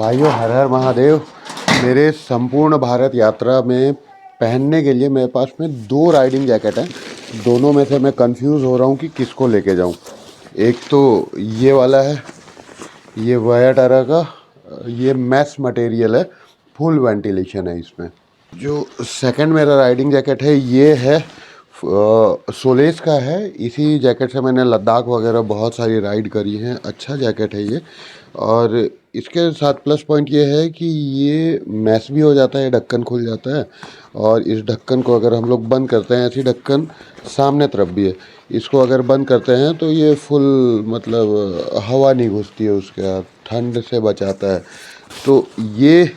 भाइयों, हर हर महादेव। मेरे संपूर्ण भारत यात्रा में पहनने के लिए मेरे पास में 2 राइडिंग जैकेट हैं। दोनों में से मैं कंफ्यूज हो रहा हूँ कि किसको लेके जाऊँ। एक तो ये वाला है, ये वायाटारा का, ये मैश मटेरियल है, फुल वेंटिलेशन है इसमें। जो सेकंड मेरा राइडिंग जैकेट है ये है सोलेस का है। इसी जैकेट से मैंने लद्दाख वगैरह बहुत सारी राइड करी हैं। अच्छा जैकेट है ये। और इसके साथ प्लस पॉइंट ये है कि ये मैश भी हो जाता है, ढक्कन खुल जाता है। और इस ढक्कन को अगर हम लोग बंद करते हैं, ऐसी ढक्कन सामने तरफ भी है, इसको अगर बंद करते हैं तो ये फुल मतलब हवा नहीं घुसती है उसके, ठंड से बचाता है। तो ये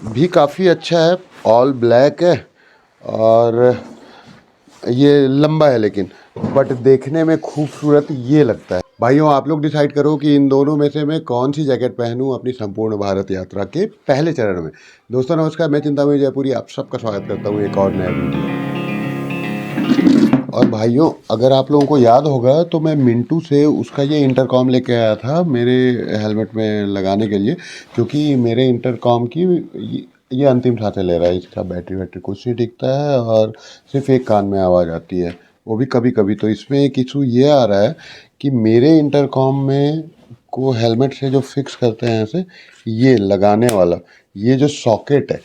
भी काफ़ी अच्छा है। ऑल ब्लैक है और ये लंबा है, लेकिन बट देखने में खूबसूरत ये लगता है। भाइयों, आप लोग डिसाइड करो कि इन दोनों में से मैं कौन सी जैकेट पहनूं अपनी संपूर्ण भारत यात्रा के पहले चरण में। दोस्तों नमस्कार, मैं चिंतामणि जयपुरी आप सबका स्वागत करता हूं एक और नया वीडियो। और भाइयों, अगर आप लोगों को याद होगा तो मैं मिंटू से उसका ये इंटरकॉम लेके आया था मेरे हेलमेट में लगाने के लिए, क्योंकि मेरे इंटरकॉम की ये अंतिम सांसें ले रहा है। इसका बैटरी वैटरी कुछ नहीं टिकता है और सिर्फ एक कान में आवाज़ आती है, वो भी कभी कभी। तो इसमें एक इशू ये आ रहा है कि मेरे इंटरकॉम में को हेलमेट से जो फिक्स करते हैं ऐसे, ये लगाने वाला ये जो सॉकेट है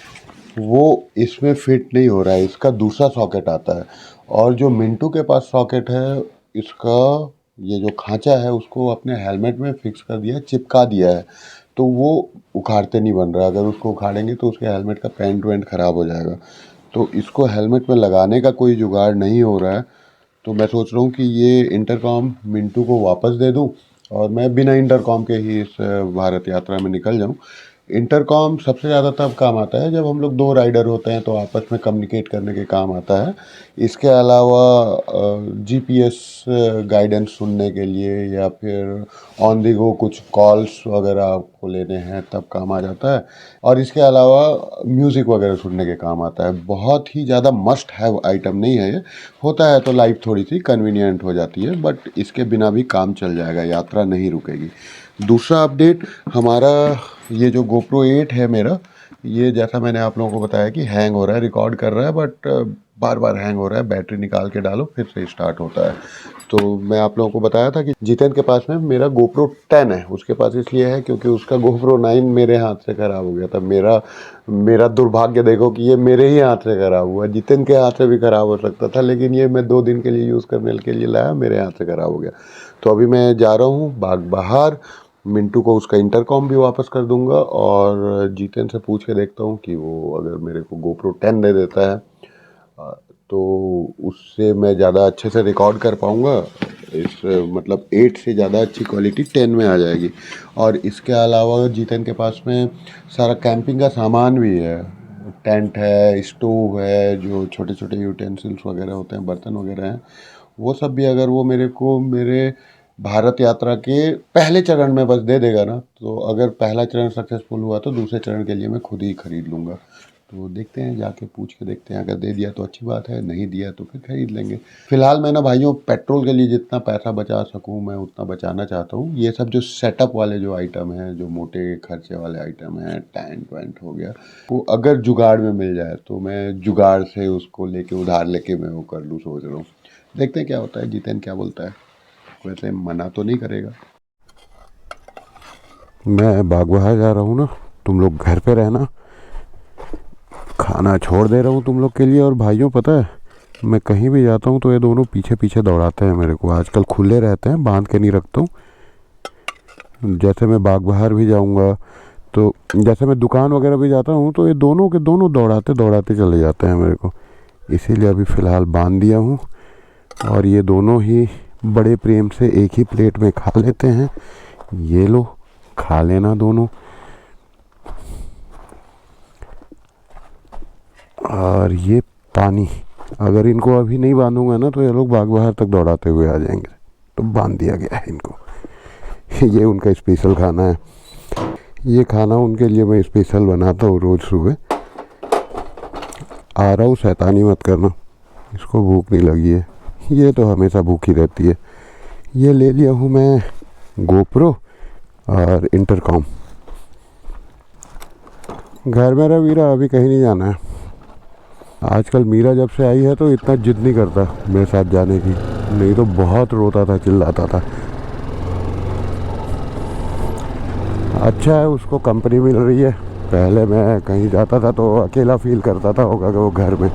वो इसमें फिट नहीं हो रहा है। इसका दूसरा सॉकेट आता है। और जो मिंटू के पास सॉकेट है, इसका ये जो खांचा है उसको अपने हेलमेट में फिक्स कर दिया, चिपका दिया है। तो वो उखाड़ते नहीं बन रहा। अगर उसको उखाड़ेंगे तो उसके हेलमेट का पेंट वेंट ख़राब हो जाएगा। तो इसको हेलमेट में लगाने का कोई जुगाड़ नहीं हो रहा है। तो मैं सोच रहा हूँ कि ये इंटरकॉम मिंटू को वापस दे दूँ और मैं बिना इंटरकॉम के ही इस भारत यात्रा में निकल जाऊँ। इंटरकॉम सबसे ज़्यादा तब काम आता है जब हम लोग 2 राइडर होते हैं, तो आपस में कम्युनिकेट करने के काम आता है। इसके अलावा जीपीएस गाइडेंस सुनने के लिए या फिर ऑन दी गो कुछ कॉल्स वगैरह आपको लेने हैं तब काम आ जाता है। और इसके अलावा म्यूज़िक वगैरह सुनने के काम आता है। बहुत ही ज़्यादा मस्ट हैव आइटम नहीं है ये। होता है तो लाइफ थोड़ी सी कन्वीनियंट हो जाती है, बट इसके बिना भी काम चल जाएगा, यात्रा नहीं रुकेगी। दूसरा अपडेट, हमारा ये जो GoPro 8 है मेरा, ये जैसा मैंने आप लोगों को बताया कि हैंग हो रहा है, रिकॉर्ड कर रहा है बट बार बार हैंग हो रहा है। बैटरी निकाल के डालो फिर से स्टार्ट होता है। तो मैं आप लोगों को बताया था कि जितेन के पास में मेरा GoPro 10 है। उसके पास इसलिए है क्योंकि उसका GoPro 9 मेरे हाथ से ख़राब हो गया था। मेरा दुर्भाग्य देखो कि ये मेरे ही हाथ से ख़राब हुआ। जितेन के हाथ से भी ख़राब हो सकता था, लेकिन ये मैं 2 दिन के लिए यूज़ करने के लिए लाया, मेरे हाथ से ख़राब हो गया। तो अभी मैं जा रहा हूँ बाग बाहर, मिंटू को उसका इंटरकॉम भी वापस कर दूंगा और जीतेन से पूछ के देखता हूँ कि वो अगर मेरे को GoPro 10 दे देता है तो उससे मैं ज़्यादा अच्छे से रिकॉर्ड कर पाऊँगा। इस मतलब 8 से ज़्यादा अच्छी क्वालिटी 10 में आ जाएगी। और इसके अलावा जीतेन के पास में सारा कैंपिंग का सामान भी है। टेंट है, स्टोव है, जो छोटे छोटे यूटेंसिल्स वगैरह होते हैं, बर्तन वगैरह हैं, वो सब भी अगर वो मेरे को मेरे भारत यात्रा के पहले चरण में बस दे देगा ना, तो अगर पहला चरण सक्सेसफुल हुआ तो दूसरे चरण के लिए मैं खुद ही खरीद लूँगा। तो देखते हैं, जाके पूछ के देखते हैं। अगर दे दिया तो अच्छी बात है, नहीं दिया तो फिर खरीद लेंगे। फिलहाल मैं ना भाइयों, पेट्रोल के लिए जितना पैसा बचा सकूं मैं उतना बचाना चाहता हूं। ये सब जो सेटअप वाले जो आइटम हैं, जो मोटे खर्चे वाले आइटम हैं, टेंट वेंट हो गया, वो अगर जुगाड़ में मिल जाए तो मैं जुगाड़ से उसको लेके उधार लेके मैं वो कर लूँ, सोच रहा हूँ। देखते हैं क्या होता है। जितेन क्या बोलता है, वैसे मना तो नहीं करेगा। मैं बागबाहर जा रहा हूँ ना, तुम लोग घर पे रहना, खाना छोड़ दे रहा हूँ तुम लोग के लिए। और भाइयों, पता है मैं कहीं भी जाता हूँ तो ये दोनों पीछे पीछे दौड़ाते हैं मेरे को। आजकल खुले रहते हैं, बांध के नहीं रखता हूँ। जैसे मैं बागबाहर भी जाऊँगा, तो जैसे मैं दुकान वगैरह भी जाता हूँ, तो ये दोनों के दोनों दौड़ाते दौड़ाते चले जाते हैं मेरे को। इसीलिए अभी फ़िलहाल बांध दिया हूँ और ये दोनों ही बड़े प्रेम से एक ही प्लेट में खा लेते हैं। ये लो, खा लेना दोनों। और ये पानी, अगर इनको अभी नहीं बांधूंगा ना तो ये लोग बागबाहर तक दौड़ाते हुए आ जाएंगे। तो बांध दिया गया है इनको। ये उनका स्पेशल खाना है। ये खाना उनके लिए मैं स्पेशल बनाता हूँ रोज़ सुबह। आ रहा हूँ, शैतानी मत करना, इसको भूख नहीं लगी है। ये तो हमेशा भूखी रहती है। ये ले लिया हूँ मैं GoPro और इंटरकॉम। घर में रह मीरा, अभी कहीं नहीं जाना है। आजकल मीरा जब से आई है तो इतना जिद नहीं करता मेरे साथ जाने की, नहीं तो बहुत रोता था, चिल्लाता था। अच्छा है उसको कंपनी मिल रही है। पहले मैं कहीं जाता था तो अकेला फील करता था होगा कि वो घर में।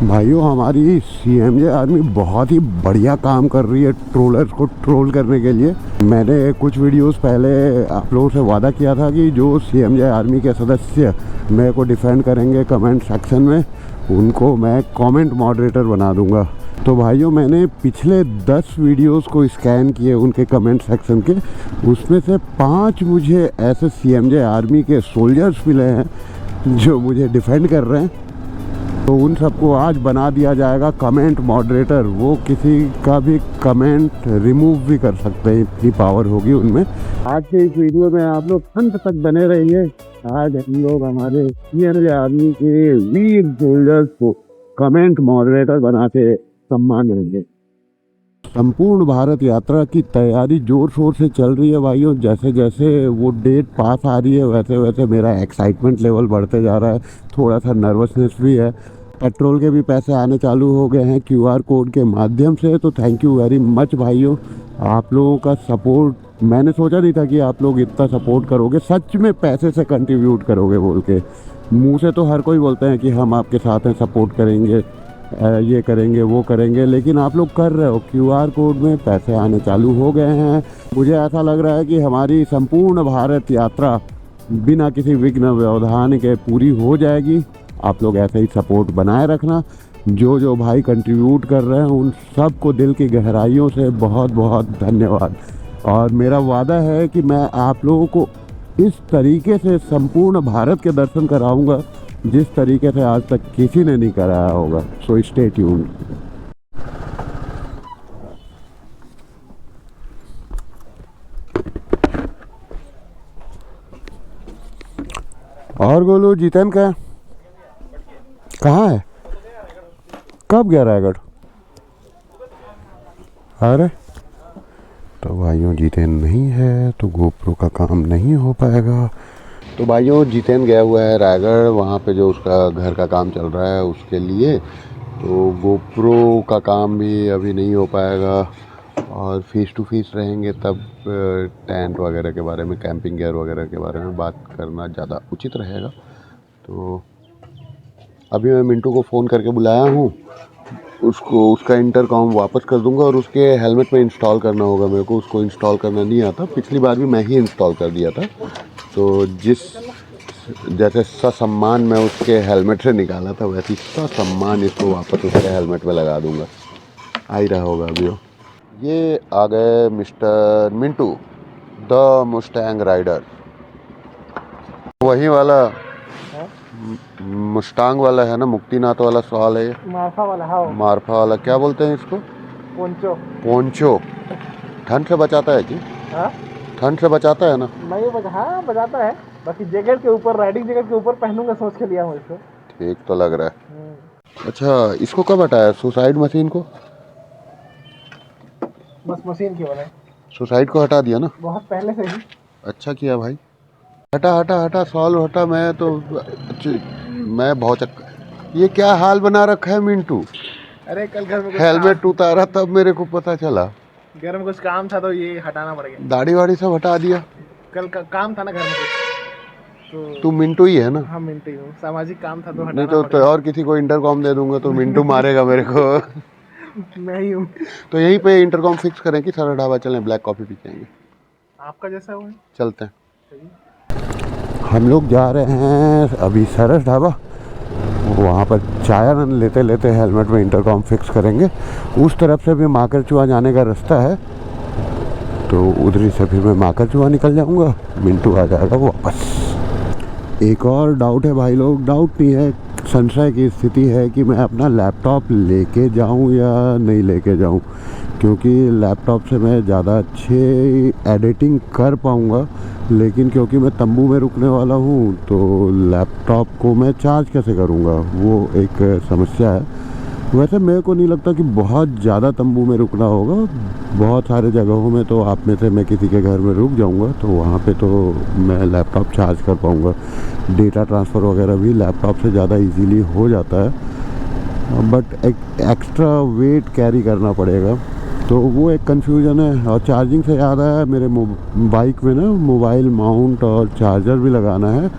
भाइयों हमारी सीएमजे आर्मी बहुत ही बढ़िया काम कर रही है ट्रोलर्स को ट्रोल करने के लिए। मैंने कुछ वीडियोस पहले आप लोगों से वादा किया था कि जो सीएमजे आर्मी के सदस्य मेरे को डिफेंड करेंगे कमेंट सेक्शन में, उनको मैं कमेंट मॉडरेटर बना दूंगा। तो भाइयों मैंने पिछले 10 वीडियोस को स्कैन किए उनके कमेंट सेक्शन के, उसमें से 5 मुझे ऐसे सीएमजे आर्मी के सोल्जर्स मिले हैं जो मुझे डिफेंड कर रहे हैं। तो उन सबको आज बना दिया जाएगा कमेंट मॉडरेटर। वो किसी का भी कमेंट रिमूव भी कर सकते हैं, इतनी पावर होगी उनमें। आज के इस वीडियो में आप लोग अंत तक बने रहिए। आज हम लोग हमारे सीएमजे आर्मी के वीर सोल्जर्स को कमेंट मॉडरेटर बना के सम्मान देंगे। संपूर्ण भारत यात्रा की तैयारी जोर शोर से चल रही है भाइयों। जैसे जैसे वो डेट पास आ रही है वैसे वैसे मेरा एक्साइटमेंट लेवल बढ़ते जा रहा है, थोड़ा सा नर्वसनेस भी है। पेट्रोल के भी पैसे आने चालू हो गए हैं क्यूआर कोड के माध्यम से, तो थैंक यू वेरी मच भाइयों। आप लोगों का सपोर्ट मैंने सोचा नहीं था कि आप लोग इतना सपोर्ट करोगे, सच में पैसे से कंट्रीब्यूट करोगे बोल के। मुँह से तो हर कोई बोलते हैं कि हम आपके साथ हैं, सपोर्ट करेंगे, ये करेंगे वो करेंगे, लेकिन आप लोग कर रहे हो। क्यूआर कोड में पैसे आने चालू हो गए हैं। मुझे ऐसा लग रहा है कि हमारी संपूर्ण भारत यात्रा बिना किसी विघ्न व्यवधान के पूरी हो जाएगी। आप लोग ऐसे ही सपोर्ट बनाए रखना। जो जो भाई कंट्रीब्यूट कर रहे हैं उन सब को दिल की गहराइयों से बहुत बहुत धन्यवाद। और मेरा वादा है कि मैं आप लोगों को इस तरीके से संपूर्ण भारत के दर्शन कराऊंगा जिस तरीके से आज तक किसी ने नहीं कराया होगा। So stay tuned. और गोलू जितेन का कहाँ है? कब गया रायगढ़? अरे तो भाइयों जितेन नहीं है तो गोप्रो का काम नहीं हो पाएगा। तो भाइयों जितेन गया हुआ है रायगढ़, वहाँ पे जो उसका घर का काम चल रहा है उसके लिए। तो गोप्रो का काम भी अभी नहीं हो पाएगा और फेस टू फेस रहेंगे तब टेंट वगैरह के बारे में, कैंपिंग गियर वगैरह के बारे में बात करना ज़्यादा उचित रहेगा। तो अभी मैं मिंटू को फ़ोन करके बुलाया हूँ, उसको उसका इंटरकॉम वापस कर दूंगा और उसके हेलमेट में इंस्टॉल करना होगा मेरे को। उसको इंस्टॉल करना नहीं आता, पिछली बार भी मैं ही इंस्टॉल कर दिया था। तो जैसे ससम्मान मैं उसके हेलमेट से निकाला था वैसे ससम्मान इसको वापस उसके हेलमेट में लगा दूंगा। आ ही रहा होगा अभी। ये आ गए mister Mintu the Mustang rider. वही वाला मुस्टांग वाला है ना, मुक्तिनाथ वाला सवाल है ये। मारफा वाला। हाँ मारफा वाला क्या बोलते हैं इसको? पोंचो। पोंचो। ठंड से बचाता है कि? हाँ ठंड से बचाता है ना? नहीं हाँ बजाता है, बाकी जैकेट के ऊपर, राइडिंग जैकेट के ऊपर पहनूंगा सोच के लिया हूँ इसको। ठीक तो लग रहा है। अच्छा इसको कब हटाया सुसाइड मशीन को? बस मशीन की वाला सुसाइड को हटा दिया ना? बहुत पहले से ही। अच्छा किया भाई। हटा हटा हटा सॉल्व हटा। मैं तो मैं बहुत ये क्या हाल बना रखा है मिंटू? अरे कल घर में हेलमेट उतारा तब मेरे को पता चला। घर में कुछ काम था तो ये हटाना पड़ गया। दाढ़ी वाड़ी सब हटा दिया। कल का काम था ना घर में कुछ, तो तू मिंटू ही है ना? हाँ मिंटू ही हूँ, सामाजिक काम था तो हटाना नहीं तो और किसी को इंटरकॉम दे दूंगा तो मिंटू मारेगा मेरे को। मैं ही हूँ। तो यहीं पे इंटरकॉम फिक्स करें कि सारा ढाबा चलें, ब्लैक कॉफी पी के आएंगे। आपका जैसा हुआ चलते हैं। हम लोग जा रहे हैं अभी सरस ढाबा, वहाँ पर चाय लेते लेते हेलमेट में इंटरकॉम फिक्स करेंगे। उस तरफ से भी माकरचुआ जाने का रास्ता है तो उधरी से भी मैं माकरचुआ निकल जाऊँगा, मिंटू आ जाएगा वापस। एक और डाउट है भाई लोग, डाउट नहीं है, संशय की स्थिति है कि मैं अपना लैपटॉप लेके जाऊं या नहीं लेके जाऊं, क्योंकि लैपटॉप से मैं ज़्यादा अच्छे एडिटिंग कर पाऊंगा लेकिन क्योंकि मैं तंबू में रुकने वाला हूँ तो लैपटॉप को मैं चार्ज कैसे करूँगा, वो एक समस्या है। वैसे मेरे को नहीं लगता कि बहुत ज़्यादा तंबू में रुकना होगा। बहुत सारे जगहों में तो आप में से मैं किसी के घर में रुक जाऊँगा तो वहाँ पे तो मैं लैपटॉप चार्ज कर पाऊँगा। डेटा ट्रांसफ़र वगैरह भी लैपटॉप से ज़्यादा इजीली हो जाता है, बट एक एक्स्ट्रा वेट कैरी करना पड़ेगा, तो वो एक कन्फ्यूज़न है। और चार्जिंग से याद आया, मेरे बाइक में ना मोबाइल माउंट और चार्जर भी लगाना है।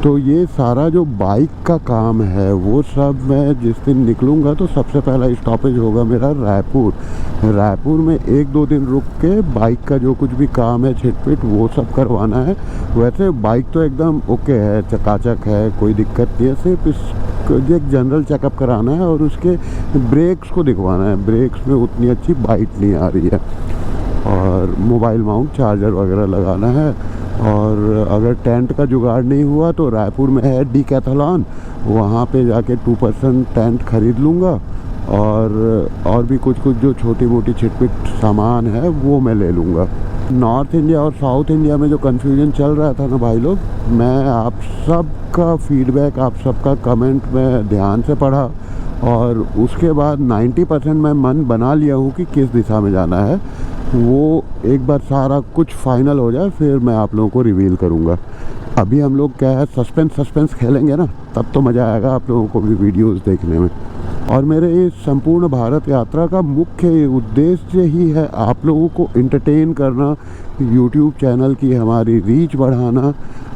तो ये सारा जो बाइक का काम है वो सब मैं जिस दिन निकलूँगा तो सबसे पहला स्टॉपेज होगा मेरा रायपुर में 1-2 दिन रुक के बाइक का जो कुछ भी काम है छिटपिट वो सब करवाना है। वैसे बाइक तो एकदम ओके है, चकाचक है, कोई दिक्कत नहीं है, सिर्फ एक जनरल चेकअप कराना है और उसके ब्रेक्स को दिखवाना है। ब्रेक्स में उतनी अच्छी बाइट नहीं आ रही है, और मोबाइल माउंट चार्जर वगैरह लगाना है। और अगर टेंट का जुगाड़ नहीं हुआ तो रायपुर में है डीकैथलॉन, वहाँ पे जाके 2% टेंट खरीद लूँगा, और भी कुछ जो छोटी मोटी छिटपिट सामान है वो मैं ले लूँगा। नॉर्थ इंडिया और साउथ इंडिया में जो कन्फ्यूजन चल रहा था ना भाई लोग, मैं आप सबका फीडबैक, आप सबका कमेंट में ध्यान से पढ़ा और उसके बाद 90% मैं मन बना लिया हूँ कि किस दिशा में जाना है। वो एक बार सारा कुछ फाइनल हो जाए फिर मैं आप लोगों को रिवील करूँगा। अभी हम लोग क्या है सस्पेंस खेलेंगे ना, तब तो मज़ा आएगा आप लोगों को भी वीडियोस देखने में। और मेरे इस संपूर्ण भारत यात्रा का मुख्य उद्देश्य ही है आप लोगों को एंटरटेन करना, यूट्यूब चैनल की हमारी रीच बढ़ाना,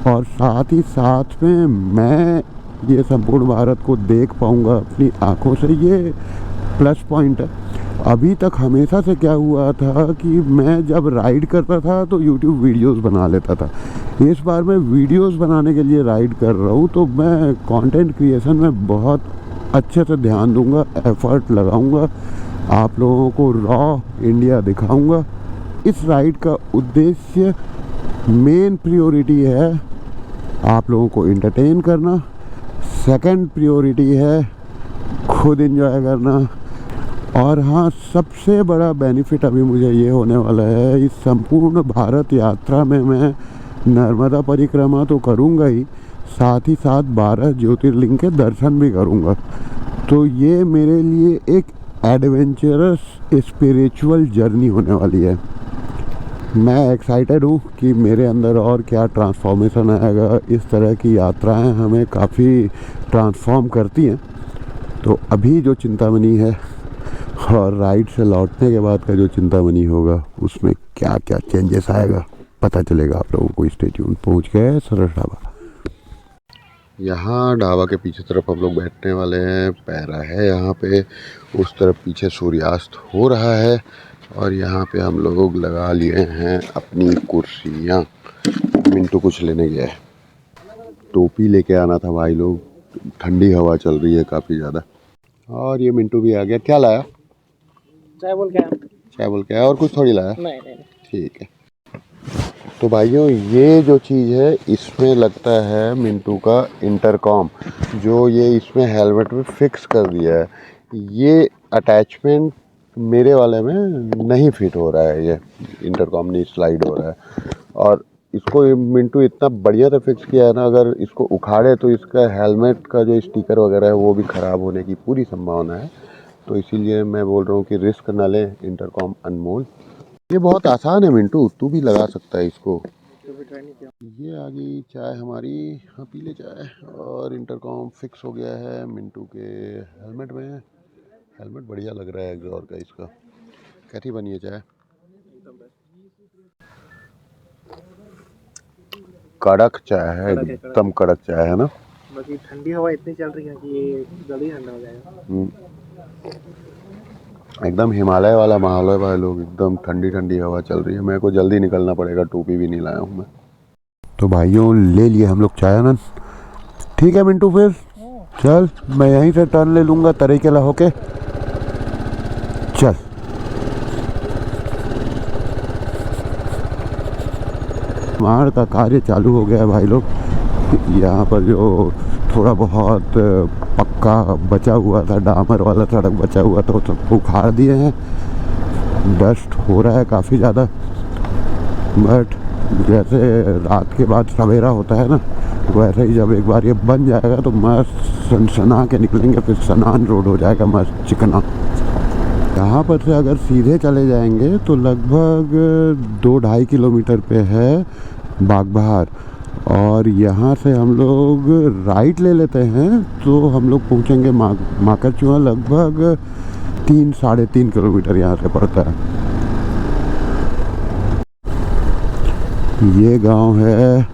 और साथ ही साथ में मैं ये संपूर्ण भारत को देख पाऊँगा अपनी आँखों से, ये प्लस पॉइंट है। अभी तक हमेशा से क्या हुआ था कि मैं जब राइड करता था तो यूट्यूब वीडियोस बना लेता था। इस बार मैं वीडियोस बनाने के लिए राइड कर रहा हूँ, तो मैं कंटेंट क्रिएशन में बहुत अच्छे से ध्यान दूंगा, एफर्ट लगाऊंगा, आप लोगों को रॉ इंडिया दिखाऊंगा। इस राइड का उद्देश्य, मेन प्रायोरिटी है आप लोगों को एंटरटेन करना, सेकंड प्रायोरिटी है खुद एंजॉय करना, और हाँ सबसे बड़ा बेनिफिट अभी मुझे ये होने वाला है, इस संपूर्ण भारत यात्रा में मैं नर्मदा परिक्रमा तो करूँगा ही, साथ ही साथ 12 ज्योतिर्लिंग के दर्शन भी करूँगा। तो ये मेरे लिए एक एडवेंचरस स्पिरिचुअल जर्नी होने वाली है। मैं एक्साइटेड हूँ कि मेरे अंदर और क्या ट्रांसफॉर्मेशन आएगा। इस तरह की यात्राएं हमें काफ़ी ट्रांसफॉर्म करती हैं। तो अभी जो चिंतामणि है और राइड से लौटने के बाद का जो चिंतामणि होगा उसमें क्या क्या चेंजेस आएगा पता चलेगा आप लोगों को। Stay tune. पहुँच गए सरस ढाबा। यहाँ ढाबा के पीछे तरफ हम लोग बैठने वाले हैं। पैरा है यहाँ पे, उस तरफ पीछे सूर्यास्त हो रहा है, और यहाँ पे हम लोग लगा लिए हैं अपनी कुर्सियाँ। मिंटू कुछ लेने गया है, टोपी लेके आना था भाई लोग, ठंडी हवा चल रही है काफ़ी ज़्यादा। और ये मिंटू भी आ गया। क्या लाया? चाय बोल के आया। चाय बोल के आया, और कुछ थोड़ी लाया? नहीं। ठीक है। तो भाइयों ये जो चीज़ है इसमें लगता है मिंटू का इंटरकॉम, जो ये इसमें हेलमेट में फिक्स कर दिया है। ये अटैचमेंट मेरे वाले में नहीं फिट हो रहा है, ये इंटरकॉम नहीं स्लाइड हो रहा है। और इसको मिंटू इतना बढ़िया से फिक्स किया है ना, अगर इसको उखाड़े तो इसका हेलमेट का जो स्टिकर वगैरह है वो भी ख़राब होने की पूरी संभावना है। तो इसीलिए मैं बोल रहा हूँ कि रिस्क ना लें, इंटरकॉम अनमोल। ये बहुत आसान है मिंटू, तू भी लगा सकता है इसको। ये आ गई चाय हमारी, हाँ पी ले चाय। और इंटरकॉम फिक्स हो गया है मिंटू के हेलमेट में। हेलमेट बढ़िया लग रहा है एग्जॉर का इसका। कैसी बनी है चाय? कड़क चाय है, एकदम कड़क चाय है ना। बाकी ठंडी हवा इतनी चल रही है कि ये जल्दी ठंडा हो जाएगा। एकदम हिमालय वाला माहौल है भाई लोग, एकदम ठंडी ठंडी हवा चल रही है। मेरे को जल्दी निकलना पड़ेगा, टोपी भी नहीं लाया हूँ मैं। तो भाइयों ले लिए हम लोग चाय आनंद। ठीक है मिंटू, फिर चल मैं यहीं से टर्न ले लूँगा तरीकेला होके। चल मार का कार्य चालू हो गया है भाई लोग। यहाँ पर जो थोड़ा बहुत पक्का बचा हुआ था, डामर वाला सड़क बचा हुआ था, वो सब उखाड़ दिए हैं। डस्ट हो रहा है काफ़ी ज़्यादा, बट जैसे रात के बाद सवेरा होता है ना, तो वैसे ही जब एक बार ये बन जाएगा तो मस्त सनसना के निकलेंगे, फिर सनान रोड हो जाएगा मस्त चिकना। यहाँ पर से अगर सीधे चले जाएंगे तो लगभग 2-2.5 किलोमीटर पे है बागबहार, और यहाँ से हम लोग राइट ले लेते हैं तो हम लोग पहुँचेंगे माकड़चुआ। लगभग 3-3.5 किलोमीटर यहाँ से पड़ता है। ये गांव है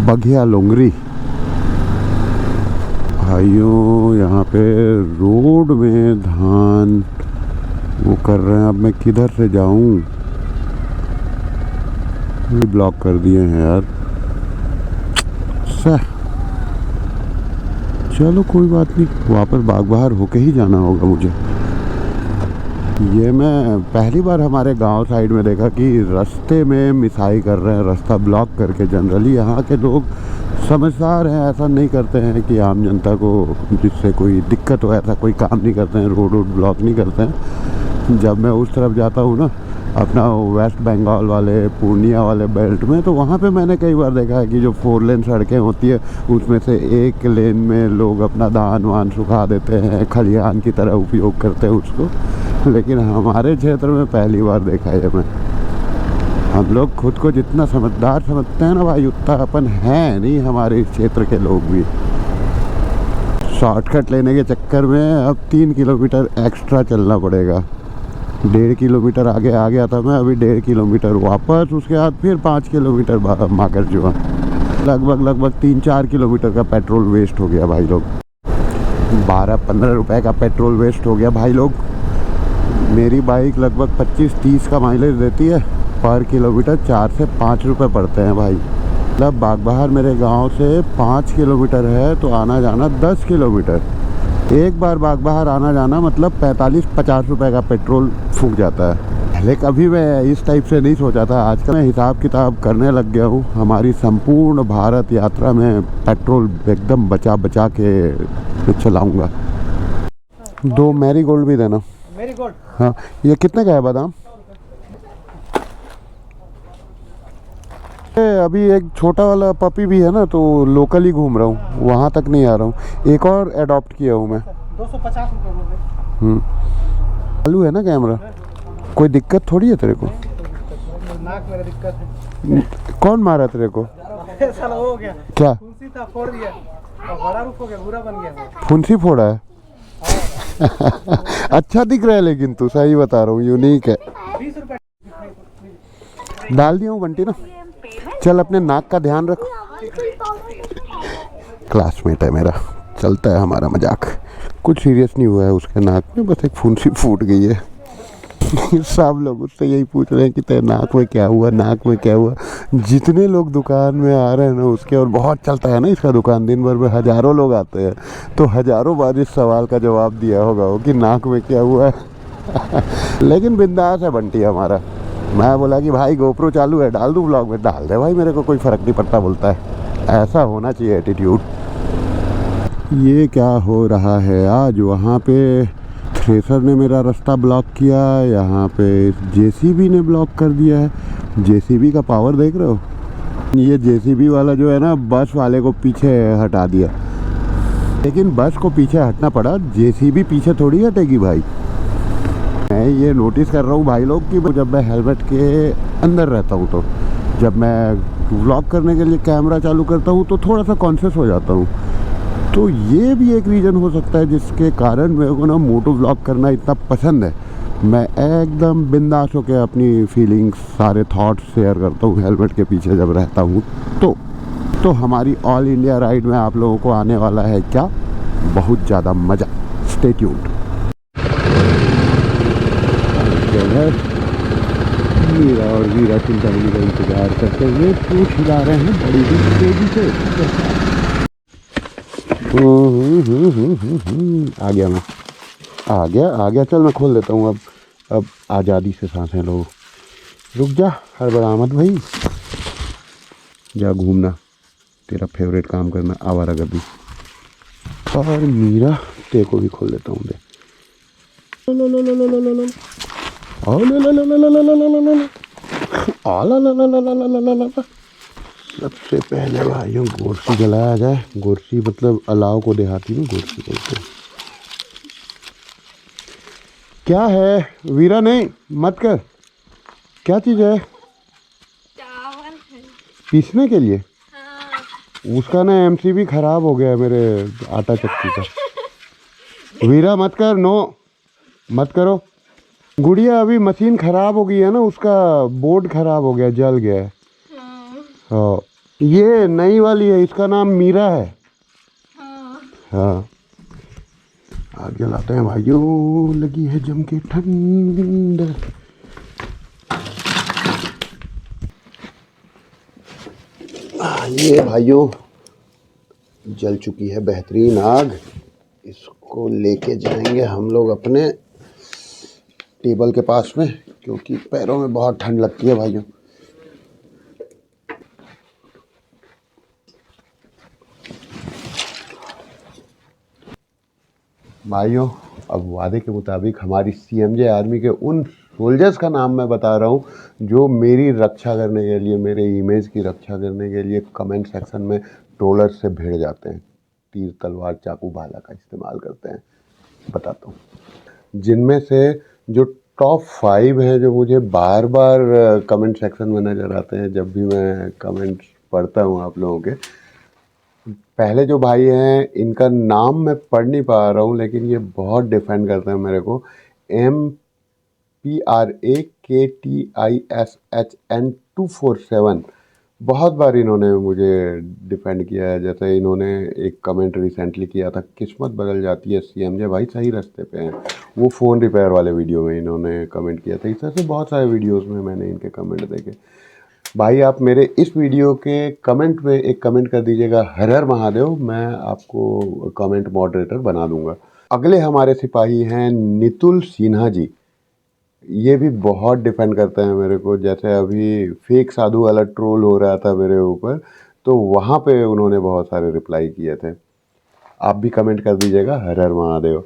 बघिया लोंगरी। भाइयों यहाँ पे रोड में धान वो कर रहे हैं। अब मैं किधर से जाऊं, ब्लॉक कर दिए हैं यार। चलो कोई बात नहीं, वापस बागबहार होके ही जाना होगा मुझे। ये मैं पहली बार हमारे गांव साइड में देखा कि रास्ते में मिसाई कर रहे हैं, रास्ता ब्लॉक करके। जनरली यहाँ के लोग समझदार हैं, ऐसा नहीं करते हैं कि आम जनता को जिससे कोई दिक्कत हो ऐसा कोई काम नहीं करते हैं, रोड ब्लॉक नहीं करते हैं। जब मैं उस तरफ जाता हूँ ना, अपना वेस्ट बंगाल वाले पूर्णिया वाले बेल्ट में, तो वहाँ पे मैंने कई बार देखा है कि जो 4 लेन सड़कें होती है उसमें से एक लेन में लोग अपना धान वान सुखा देते हैं, खलिहान की तरह उपयोग करते हैं उसको। लेकिन हमारे क्षेत्र में पहली बार देखा है मैं। हम लोग खुद को जितना समझदार समझते हैं ना भाई, उतना अपन है नहीं हमारे इस क्षेत्र के लोग भी। शॉर्टकट लेने के चक्कर में अब 3 किलोमीटर एक्स्ट्रा चलना पड़ेगा। 1.5 किलोमीटर आगे आ गया था मैं, अभी 1.5 किलोमीटर वापस, उसके बाद फिर 5 किलोमीटर माकड़चुआ। लगभग 3-4 किलोमीटर का पेट्रोल वेस्ट हो गया भाई लोग। 12-15 रुपए का पेट्रोल वेस्ट हो गया भाई लोग। मेरी बाइक लगभग 25-30 का माइलेज देती है, पर किलोमीटर 4 से 5 रुपए पड़ते हैं भाई। मतलब बागबहार मेरे गांव से 5 किलोमीटर है, तो आना जाना 10 किलोमीटर। एक बार बागबहार आना जाना मतलब 45-50 रुपए का पेट्रोल फूक जाता है। पहले कभी मैं इस टाइप से नहीं सोचा था, आजकल मैं हिसाब किताब करने लग गया हूँ। हमारी संपूर्ण भारत यात्रा में पेट्रोल एकदम बचा बचा के चलाऊँगा। 2 मैरीगोल्ड भी देना। मैरीगोल्ड? हाँ। ये कितने का है बादाम? अभी एक छोटा वाला पपी भी है ना, तो लोकल ही घूम रहा हूँ, वहाँ तक नहीं आ रहा हूँ। एक और अडॉप्ट किया हूँ मैं। 250 रुपये बोल रहे। चालू है ना कैमरा? कोई दिक्कत थोड़ी है तेरे को? नाक मेरा दिक्कत है। कौन मारा तेरे को? साला हो गया क्या? फुंसी था, फोड़ दिया और बड़ा रूप हो गया, बुरा बन गया। फुंसी फोड़ा है? अच्छा दिख रहा है, लेकिन तू सही बता रहा हूँ, यूनिक है। 20 रुपये डाल दिया हूँ बंटी ना। चल अपने नाक का ध्यान रख। क्लासमेट है मेरा, चलता है हमारा मजाक। कुछ सीरियस नहीं हुआ है उसके नाक में, बस एक फुंसी फूट गई है। सब लोग उससे यही पूछ रहे हैं कि तेरे नाक में क्या हुआ, नाक में क्या हुआ। जितने लोग दुकान में आ रहे हैं ना उसके, और बहुत चलता है ना इसका दुकान, दिन भर में हज़ारों लोग आते हैं, तो हज़ारों बार इस सवाल का जवाब दिया होगा वो कि नाक में क्या हुआ है। लेकिन बिंदास है बंटी हमारा। मैं बोला कि भाई गोप्रो चालू है, डाल दूँ ब्लॉग में? डाल दे भाई, मेरे को कोई फ़र्क नहीं पड़ता, बोलता है। ऐसा होना चाहिए एटीट्यूड। ये क्या हो रहा है आज? वहाँ पे थ्रेसर ने मेरा रास्ता ब्लॉक किया, यहाँ पे जेसीबी ने ब्लॉक कर दिया है। जेसीबी का पावर देख रहे हो? ये जेसीबी वाला जो है ना, बस वाले को पीछे हटा दिया। लेकिन बस को पीछे हटना पड़ा, जेसीबी पीछे थोड़ी हटेगी भाई। मैं ये नोटिस कर रहा हूँ भाई लोग कि जब मैं हेलमेट के अंदर रहता हूँ, तो जब मैं व्लॉग करने के लिए कैमरा चालू करता हूँ तो थोड़ा सा कॉन्शियस हो जाता हूँ। तो ये भी एक रीज़न हो सकता है जिसके कारण मेरे को ना मोटो व्लॉग करना इतना पसंद है। मैं एकदम बिंदास होकर अपनी फीलिंग्स, सारे थॉट्स शेयर करता हूँ हेलमेट के पीछे जब रहता हूँ। तो हमारी ऑल इंडिया राइड में आप लोगों को आने वाला है क्या? बहुत ज़्यादा मज़ा। Stay tuned. मीरा और वीरा चिंतामणि का इंतजार करते हुए पूछ हिला रहे हैं बड़ी ही तेजी से। आ गया मैं, आ गया। चल मैं खोल देता हूँ अब आज़ादी से सांसें लो। रुक जा हड़बड़ामत भाई, जा घूमना, तेरा फेवरेट काम करना, आवारागर्दी। और मीरा तेरे को भी खोल देता हूँ। दे सबसे पहले भाइयों गोरसी जलाया जाए। गोरसी मतलब अलाव को देहाती में गोरसी बोलते हैं। क्या है वीरा? नहीं मत कर। क्या चीज़ है? चावल है। पीसने के लिए? हाँ। उसका ना एमसीबी खराब हो गया है मेरे आटा चक्की का। वीरा मत कर, नो मत करो। गुड़िया अभी मशीन खराब हो गई है ना, उसका बोर्ड खराब हो गया, जल गया है। हाँ ये नई वाली है, इसका नाम मीरा है। हाँ आग जलाते हैं भाइयों, लगी है जम के ठंड। ये भाइयों जल चुकी है बेहतरीन आग। इसको लेके जाएंगे हम लोग अपने टेबल के पास में, क्योंकि पैरों में बहुत ठंड लगती है भाइयों। भाइयों अब वादे के मुताबिक हमारी सीएमजे आर्मी के उन सोल्जर्स का नाम मैं बता रहा हूँ जो मेरी रक्षा करने के लिए, मेरे इमेज की रक्षा करने के लिए कमेंट सेक्शन में ट्रोलर से भिड़ जाते हैं, तीर तलवार चाकू भाला का इस्तेमाल करते हैं। बताता हूँ जिनमें से जो टॉप 5 हैं, जो मुझे बार बार कमेंट सेक्शन में नज़र आते हैं जब भी मैं कमेंट्स पढ़ता हूँ आप लोगों के। पहले जो भाई हैं इनका नाम मैं पढ़ नहीं पा रहा हूँ, लेकिन ये बहुत डिफेंड करते हैं मेरे को। MPRAKTISHN247 बहुत बार इन्होंने मुझे डिफेंड किया है। जैसे इन्होंने एक कमेंट रिसेंटली किया था, किस्मत बदल जाती है सीएमजे भाई, सही रास्ते पे हैं। वो फ़ोन रिपेयर वाले वीडियो में इन्होंने कमेंट किया था। इस तरह से बहुत सारे वीडियोस में मैंने इनके कमेंट देखे। भाई आप मेरे इस वीडियो के कमेंट में एक कमेंट कर दीजिएगा, हर हर महादेव, मैं आपको कमेंट मॉडरेटर बना दूंगा। अगले हमारे सिपाही हैं नितुल सिन्हा जी। ये भी बहुत डिफेंड करते हैं मेरे को। जैसे अभी फेक साधु वाला ट्रोल हो रहा था मेरे ऊपर, तो वहाँ पे उन्होंने बहुत सारे रिप्लाई किए थे। आप भी कमेंट कर दीजिएगा, हर हर महादेव।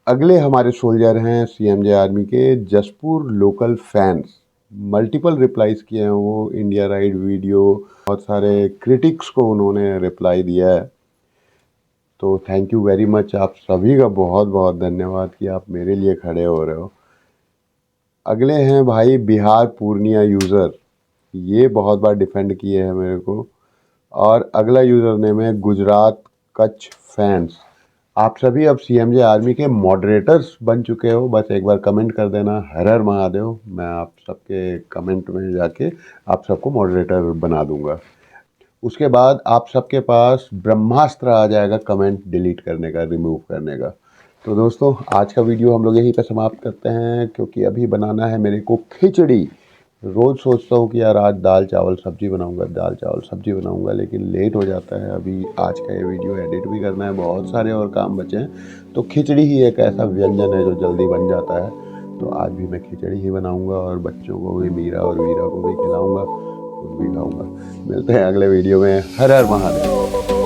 अगले हमारे सोल्जर हैं सीएमजे आर्मी के Jaspur local fans. Multiple replies किए हैं वो, इंडिया राइड वीडियो, बहुत सारे क्रिटिक्स को उन्होंने रिप्लाई दिया है। तो थैंक यू वेरी मच, आप सभी का बहुत बहुत धन्यवाद कि आप मेरे लिए खड़े हो रहे हो। अगले हैं भाई बिहार पूर्णिया यूज़र। ये बहुत बार डिफेंड किए हैं मेरे को। और अगला यूज़र नेम है गुजरात कच्छ फैंस। आप सभी अब सीएमजे आर्मी के मॉडरेटर्स बन चुके हो। बस एक बार कमेंट कर देना, हर हर महादेव, मैं आप सबके कमेंट में जाके आप सबको मॉडरेटर बना दूंगा। उसके बाद आप सबके पास ब्रह्मास्त्र आ जाएगा कमेंट डिलीट करने का, रिमूव करने का। तो दोस्तों आज का वीडियो हम लोग यहीं पे समाप्त करते हैं, क्योंकि अभी बनाना है मेरे को खिचड़ी। रोज़ सोचता हूँ कि यार आज दाल चावल सब्जी बनाऊंगा, दाल चावल सब्जी बनाऊंगा, लेकिन लेट हो जाता है। अभी आज का ये वीडियो एडिट भी करना है, बहुत सारे और काम बचे हैं। तो खिचड़ी ही एक ऐसा व्यंजन है जो जल्दी बन जाता है। तो आज भी मैं खिचड़ी ही बनाऊंगा और बच्चों को भी, मीरा और वीरा को भी खिलाऊंगा, खुद भी खाऊंगा। मिलते हैं अगले वीडियो में। हर हर महादेव।